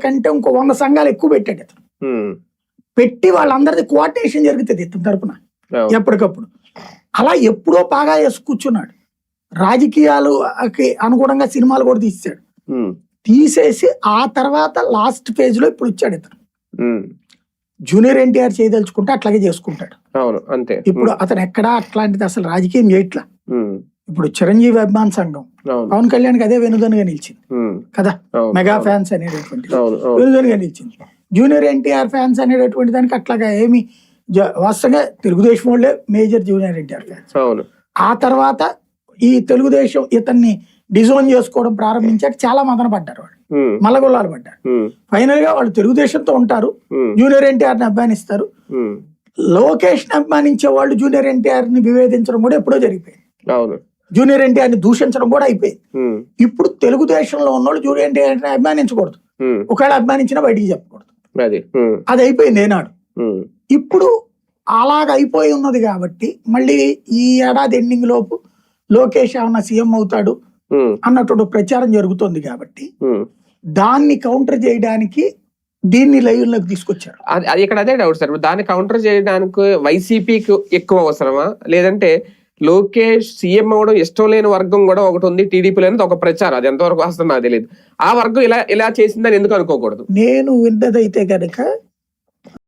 కంటే ఇంకో 100 సంఘాలు ఎక్కువ పెట్టాడు ఇతను. పెట్టి వాళ్ళందరిది కోఆర్డినేషన్ జరుగుతుంది ఇతని తరపున ఎప్పటికప్పుడు. అలా ఎప్పుడో బాగా వేసి కూర్చున్నాడు. రాజకీయాలకి అనుగుణంగా సినిమాలు కూడా తీసాడు. తీసేసి ఆ తర్వాత లాస్ట్ ఫేజ్ లో ఇప్పుడు వచ్చాడు ఇతను. జూనియర్ ఎన్టీఆర్ చేయదలుచుకుంటే అట్లాగే చేసుకుంటాడు. ఇప్పుడు అతను ఎక్కడా అట్లాంటిది అసలు రాజకీయం చేయట్లా. ఇప్పుడు చిరంజీవి అభిమాన సంఘం పవన్ కళ్యాణ్కి అదే వెనుదనుగా నిలిచింది కదా, మెగా ఫ్యాన్స్ అనేటటువంటి వెనుదనుగా నిలిచింది. జూనియర్ ఎన్టీఆర్ ఫ్యాన్స్ అనేటటువంటి దానికి అట్లాగా ఏమి వాస్తవంగా తెలుగుదేశం వాళ్ళే మేజర్ జూనియర్ ఎన్టీఆర్ ఫ్యాన్స్. ఆ తర్వాత ఈ తెలుగుదేశం ఇతన్ని డిజోన్ చేసుకోవడం ప్రారంభించాక చాలా మదన పడ్డారు, వాళ్ళు మల్లగొల్లాలు పడ్డారు. ఫైనల్ గా వాళ్ళు తెలుగుదేశంతో ఉంటారు, జూనియర్ ఎన్టీఆర్ ని అభిమానిస్తారు. లోకేష్ ని అభిమానించే వాళ్ళు జూనియర్ ఎన్టీఆర్ ని వివేదించడం కూడా ఎప్పుడో జరిగిపోయింది. జూనియర్ ఎన్టీఆర్ ని దూషించడం కూడా అయిపోయింది. ఇప్పుడు తెలుగుదేశంలో ఉన్నోళ్ళు జూనియర్ ఎన్టీఆర్ ని అభిమానించకూడదు, ఒకవేళ అభిమానించినా బయటికి చెప్పకూడదు. అది అయిపోయింది ఏనాడు. ఇప్పుడు అలాగ అయిపోయి ఉన్నది కాబట్టి మళ్ళీ ఈ ఏడాది ఎండింగ్ లోపు లోకేష్ ఏమన్నా సీఎం అవుతాడు అన్నటువంటి ప్రచారం జరుగుతుంది కాబట్టి దాన్ని కౌంటర్ చేయడానికి దీన్ని లైవ్ లోకి తీసుకొచ్చారు. అది ఇక్కడ అదే డౌట్ సార్, దాన్ని కౌంటర్ చేయడానికి వైసీపీకి ఎక్కువ అవసరమా, లేదంటే లోకేష్ సీఎం అవడం ఇష్టం లేని వర్గం కూడా ఒకటి ఉంది టీడీపీలో అనేది ఒక ప్రచారం, అది ఎంతవరకు వస్తుందో నాకు తెలియదు. ఆ వర్గం ఇలా చేసిందని ఎందుకు అనుకోకూడదు? నేను విన్నదైతే కనుక